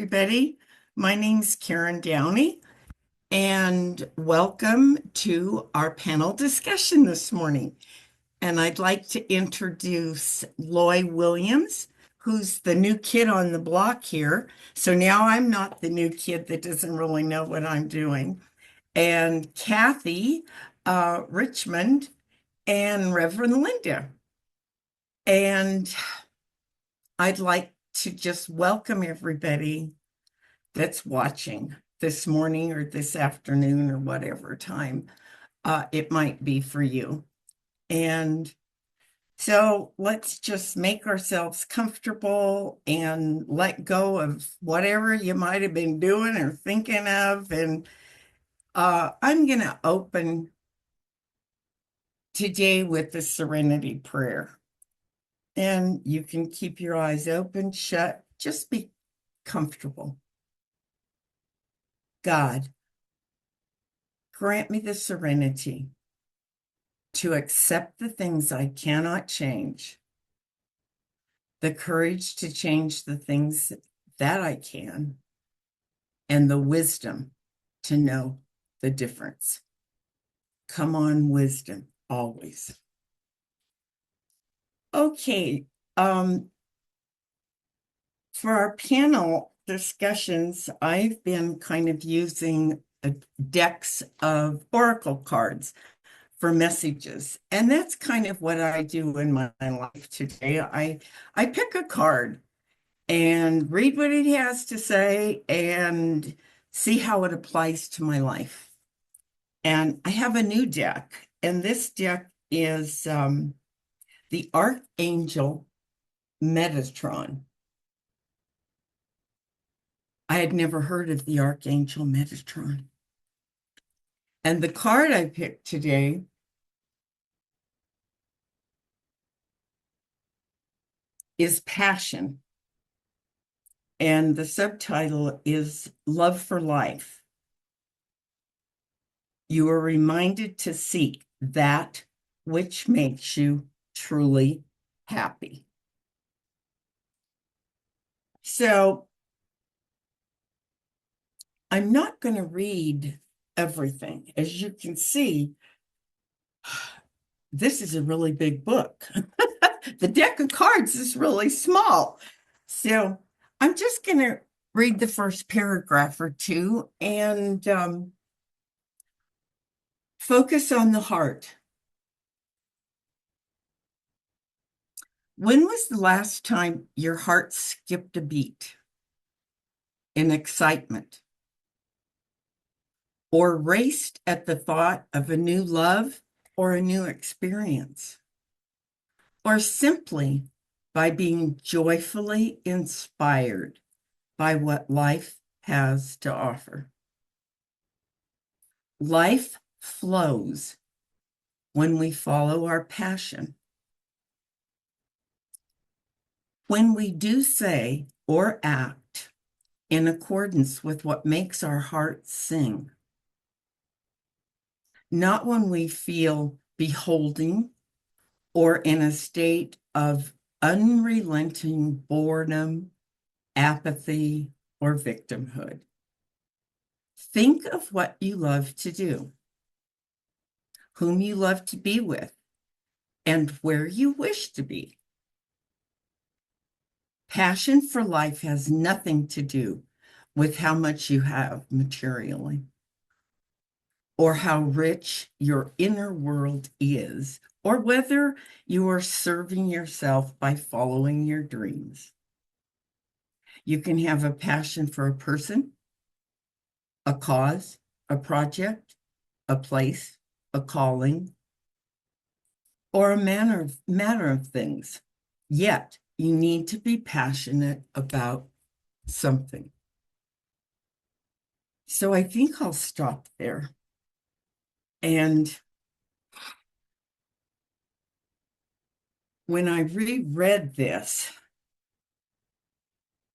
everybody. My name's Karen Downy, and welcome to our panel discussion this morning. And I'd like to introduce Loy Williams, who's the new kid on the block here. So now I'm not the new kid that doesn't really know what I'm doing. And Cathy Richman and Reverend Linda. And I'd like to just welcome everybody that's watching this morning or this afternoon or whatever time it might be for you. And so let's just make ourselves comfortable and let go of whatever you might have been doing or thinking of. And I'm going to open today with the Serenity Prayer. And you can keep your eyes open, shut, just be comfortable. God, grant me the serenity to accept the things I cannot change, the courage to change the things that I can, and the wisdom to know the difference. Come on, wisdom, always. Okay, for our panel discussions, I've been kind of using decks of oracle cards for messages. And that's kind of what I do in my life today. I pick a card and read what it has to say and see how it applies to my life. And I have a new deck, and this deck is the Archangel Metatron. I had never heard of the Archangel Metatron. And the card I picked today is Passion. And the subtitle is Love for Life. You are reminded to seek that which makes you truly happy. So I'm not going to read everything. As you can see, this is a really big book. The deck of cards is really small. So I'm just going to read the first paragraph or two and focus on the heart. When was the last time your heart skipped a beat in excitement or raced at the thought of a new love or a new experience, or simply by being joyfully inspired by what life has to offer? Life flows when we follow our passion. When we do say or act in accordance with what makes our hearts sing. Not when we feel beholding or in a state of unrelenting boredom, apathy, or victimhood. Think of what you love to do, whom you love to be with, and where you wish to be. Passion for life has nothing to do with how much you have materially, or how rich your inner world is, or whether you are serving yourself by following your dreams. You can have a passion for a person, a cause, a project, a place, a calling, or a matter of things. Yet you need to be passionate about something. So I think I'll stop there. And when I reread this,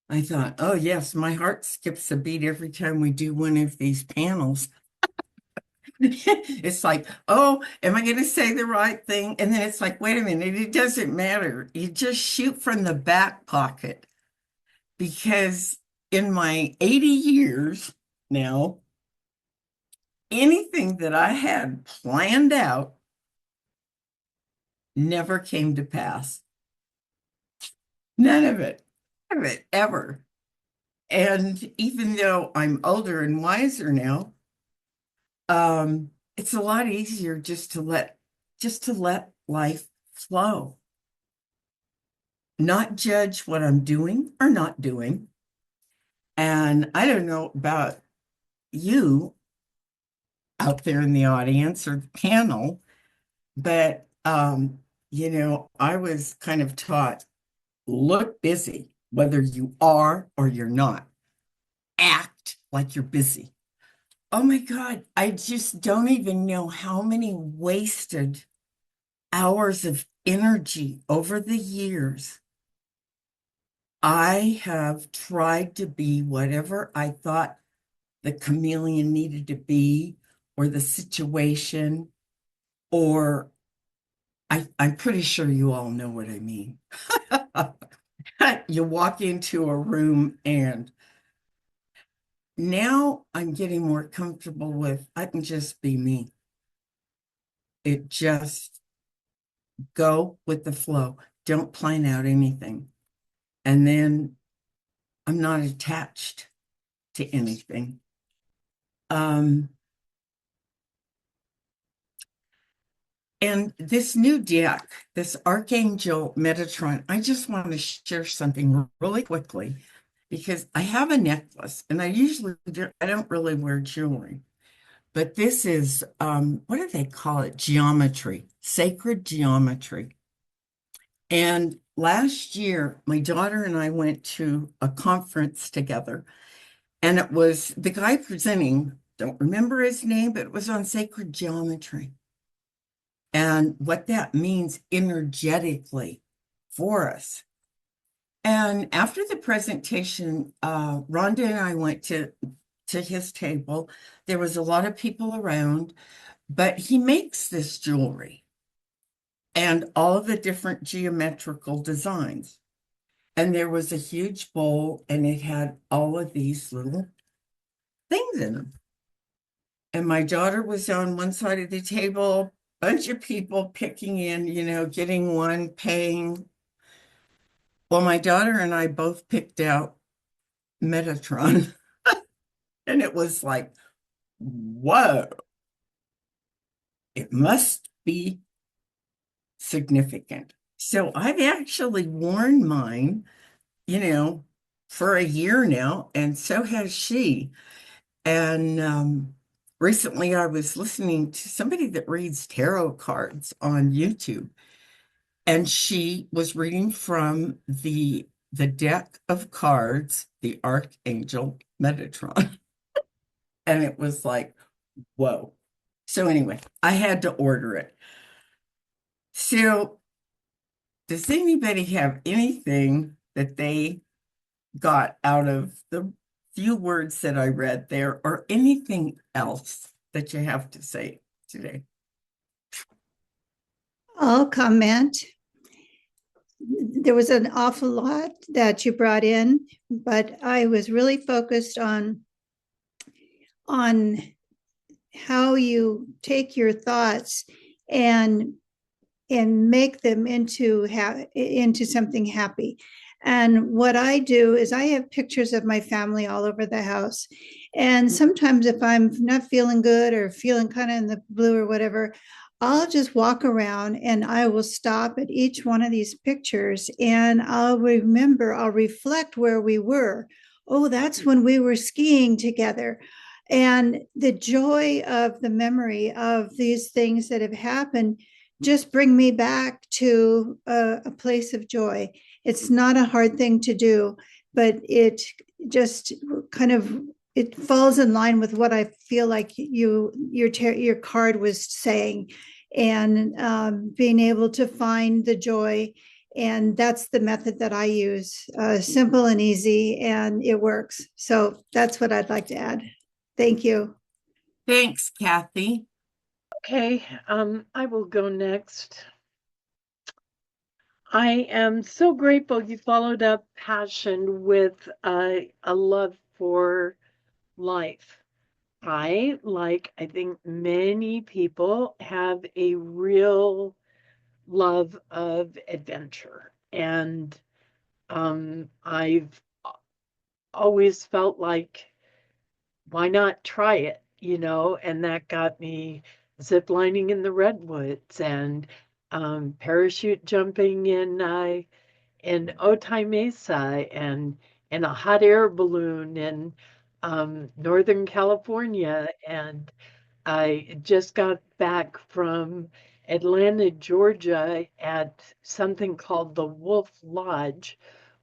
I thought, oh, yes, my heart skips a beat every time we do one of these panels. It's like, oh, am I going to say the right thing? And then it's like, wait a minute, it doesn't matter. You just shoot from the back pocket because in my 80 years now, anything that I had planned out never came to pass. None of it ever. And even though I'm older and wiser now, it's a lot easier just to let life flow, not judge what I'm doing or not doing. And I don't know about you out there in the audience or the panel, but I was kind of taught, look busy, whether you are or you're not. Act like you're busy. Oh my God, I just don't even know how many wasted hours of energy over the years I have tried to be whatever I thought the chameleon needed to be, or the situation, or I'm pretty sure you all know what I mean. You walk into a room, and now I'm getting more comfortable with I can just be me. It just go with the flow. Don't plan out anything. And then I'm not attached to anything. And this new deck, this Archangel Metatron, I just want to share something really quickly because I have a necklace and I don't really wear jewelry, but this is, what do they call it? Geometry, sacred geometry. And last year, my daughter and I went to a conference together, and it was the guy presenting, don't remember his name, but it was on sacred geometry and what that means energetically for us. And after the presentation, Rhonda and I went to his table. There was a lot of people around, but he makes this jewelry and all of the different geometrical designs. And there was a huge bowl, and it had all of these little things in them. And my daughter was on one side of the table, bunch of people picking in, getting one, paying. Well, my daughter and I both picked out Metatron, and it was like, whoa, it must be significant. So I've actually worn mine, for a year now, and so has she. And recently I was listening to somebody that reads tarot cards on YouTube, and she was reading from the deck of cards, the Archangel Metatron. And it was like, whoa. So anyway, I had to order it. So does anybody have anything that they got out of the few words that I read there, or anything else that you have to say today? I'll comment. There was an awful lot that you brought in, but I was really focused on how you take your thoughts and make them into something happy. And what I do is I have pictures of my family all over the house. And sometimes if I'm not feeling good or feeling kind of in the blue or whatever, I'll just walk around and I will stop at each one of these pictures and I'll reflect where we were. Oh, that's when we were skiing together. And the joy of the memory of these things that have happened just bring me back to a place of joy. It's not a hard thing to do, but it just kind of it falls in line with what I feel like your card was saying, and being able to find the joy. And that's the method that I use, simple and easy, and it works. So that's what I'd like to add. Thank you. Thanks, Cathy. Okay, I will go next. I am so grateful you followed up passion with a love for life. I think many people have a real love of adventure. And I've always felt like, why not try it? And that got me ziplining in the redwoods and parachute jumping in Otay Mesa and in a hot air balloon in Northern California. And I just got back from Atlanta, Georgia at something called the Wolf Lodge,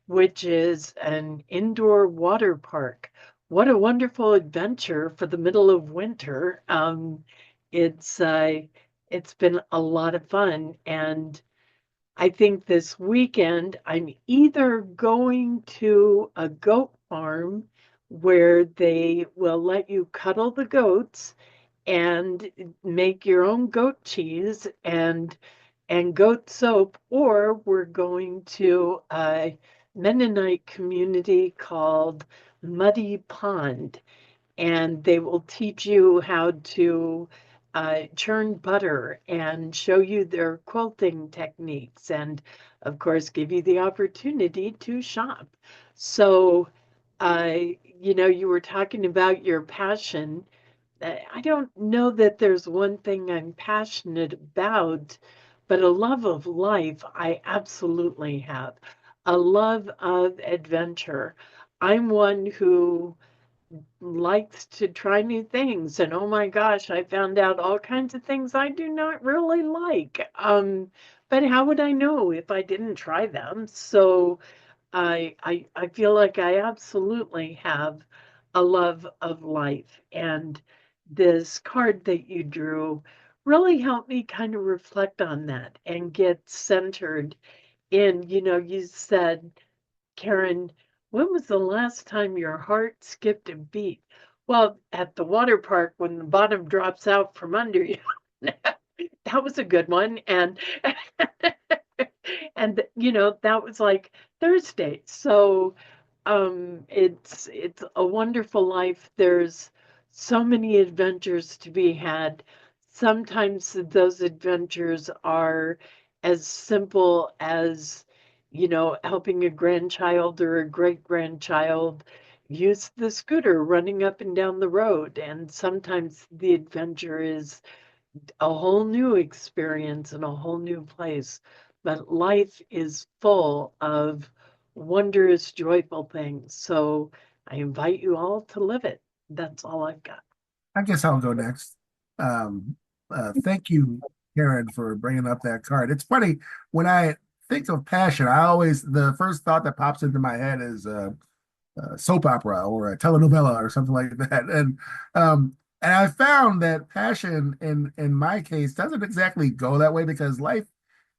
which is an indoor water park. What a wonderful adventure for the middle of winter. It's uh, it's been a lot of fun, and I think this weekend I'm either going to a goat farm where they will let you cuddle the goats and make your own goat cheese and goat soap, or we're going to a Mennonite community called Muddy Pond, and they will teach you how to churn butter and show you their quilting techniques, and of course, give you the opportunity to shop. So, you were talking about your passion. I don't know that there's one thing I'm passionate about, but a love of life, I absolutely have. A love of adventure. I'm one who likes to try new things. And oh my gosh, I found out all kinds of things I do not really like. But how would I know if I didn't try them? So I feel like I absolutely have a love of life. And this card that you drew really helped me kind of reflect on that and get centered in, you said, Karen, when was the last time your heart skipped a beat? Well, at the water park when the bottom drops out from under you. That was a good one. And and that was like Thursday. So it's a wonderful life. There's so many adventures to be had. Sometimes those adventures are as simple as, helping a grandchild or a great grandchild use the scooter running up and down the road. And sometimes the adventure is a whole new experience in a whole new place. But life is full of wondrous, joyful things. So I invite you all to live it. That's all I've got. I guess I'll go next. Thank you, Karen, for bringing up that card. It's funny when I think of passion, the first thought that pops into my head is soap opera or a telenovela or something like that. And I found that passion in my case doesn't exactly go that way because life,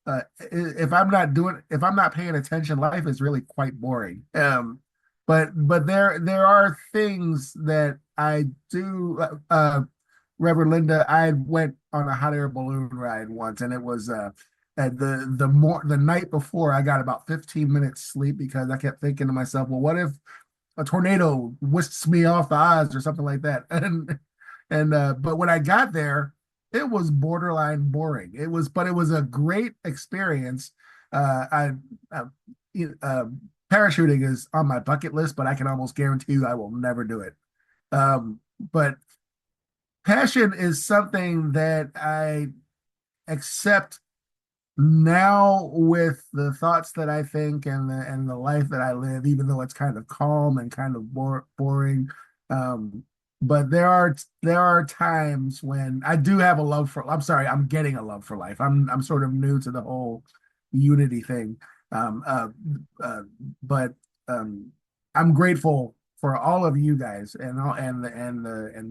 if I'm not paying attention, life is really quite boring. But there are things that I do. Reverend Linda, I went on a hot air balloon ride once, and it was at the night before I got about 15 minutes sleep because I kept thinking to myself, well, what if a tornado whisks me off the odds or something like that? And but when I got there, it was borderline boring. But it was a great experience. I uh, parachuting is on my bucket list, but I can almost guarantee you I will never do it. But passion is something that I accept now with the thoughts that I think and the life that I live, even though it's kind of calm and kind of boring. Um, but there are times when I do have a love for. I'm sorry, I'm getting a love for life. I'm sort of new to the whole unity thing, um, uh, uh, but um, I'm grateful for all of you guys and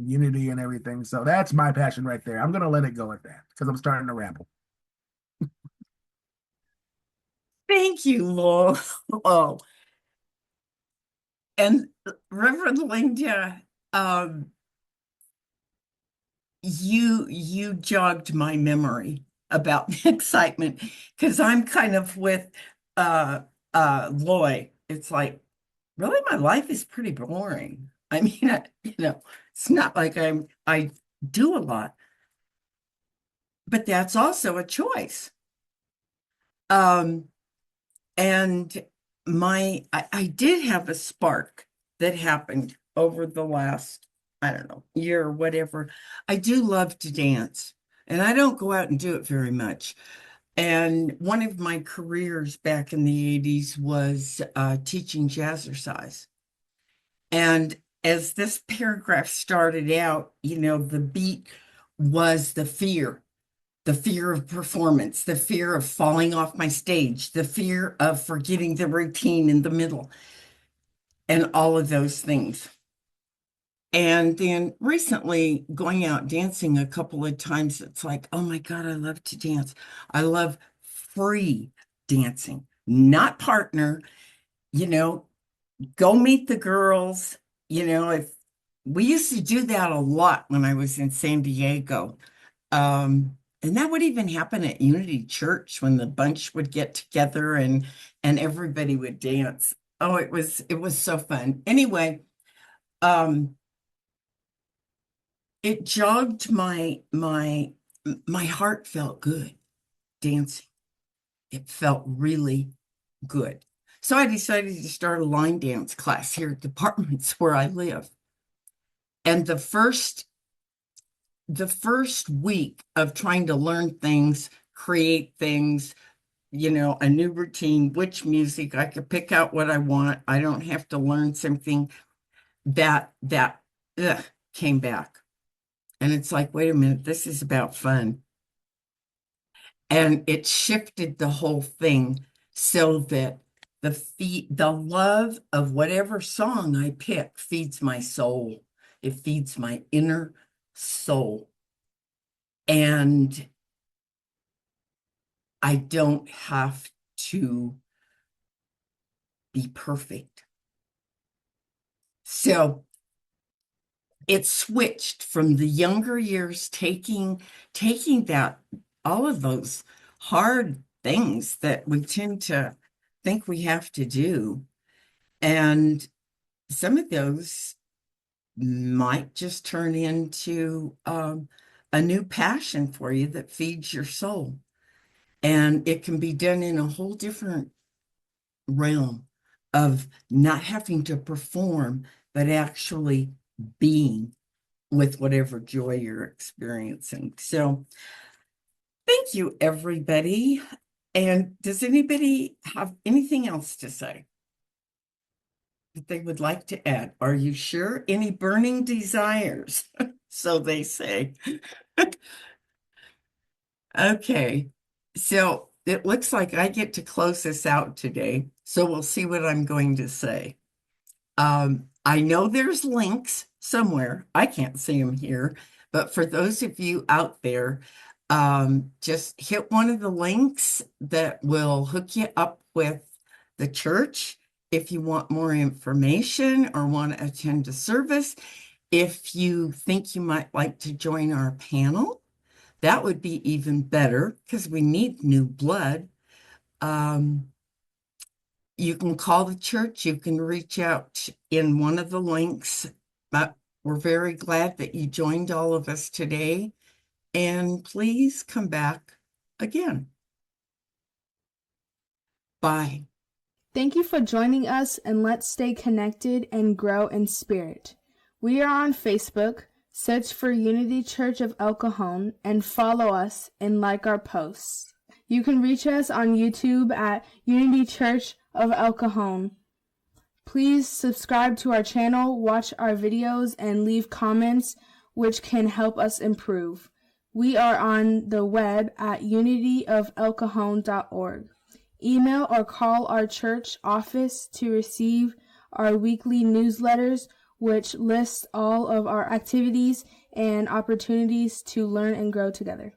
unity and everything. So that's my passion right there. I'm gonna let it go at that because I'm starting to ramble. Thank you, Lo. Oh, and Reverend Linda, um, you jogged my memory. about the excitement, because I'm kind of with Loy. It's like, really, my life is pretty boring. I mean, it's not like I do a lot, but that's also a choice. Um, and I did have a spark that happened over the last, I don't know, year or whatever. I do love to dance, and I don't go out and do it very much. And one of my careers back in the 80s was teaching jazzercise. And as this paragraph started out, the beat was the fear of performance, the fear of falling off my stage, the fear of forgetting the routine in the middle, and all of those things. And then recently going out dancing a couple of times, it's like, oh my God, I love to dance. I love free dancing, not partner, go meet the girls. If we used to do that a lot when I was in San Diego. And that would even happen at Unity Church when the bunch would get together and everybody would dance. Oh, it was so fun. Anyway, it jogged my heart felt good dancing. It felt really good. So I decided to start a line dance class here at the apartments where I live. And the first week of trying to learn things, create things, a new routine, which music, I could pick out what I want. I don't have to learn something that came back. And it's like, wait a minute, this is about fun. And it shifted the whole thing so that the love of whatever song I pick feeds my soul. It feeds my inner soul. And I don't have to be perfect. So it switched from the younger years taking that, all of those hard things that we tend to think we have to do. And some of those might just turn into a new passion for you that feeds your soul. And it can be done in a whole different realm of not having to perform, but actually being with whatever joy you're experiencing. So thank you, everybody. And does anybody have anything else to say that they would like to add? Are you sure? Any burning desires? So they say. Okay. So it looks like I get to close this out today. So we'll see what I'm going to say. I know there's links somewhere. I can't see them here, but for those of you out there, just hit one of the links that will hook you up with the church if you want more information or want to attend a service. If you think you might like to join our panel, that would be even better because we need new blood. You can call the church, you can reach out in one of the links. But we're very glad that you joined all of us today. And please come back again. Bye. Thank you for joining us, and let's stay connected and grow in spirit. We are on Facebook. Search for Unity Church of El Cajon and follow us and like our posts. You can reach us on YouTube at Unity Church of El Cajon. Please subscribe to our channel, watch our videos, and leave comments which can help us improve. We are on the web at unityofelcajon.org. Email or call our church office to receive our weekly newsletters, which lists all of our activities and opportunities to learn and grow together.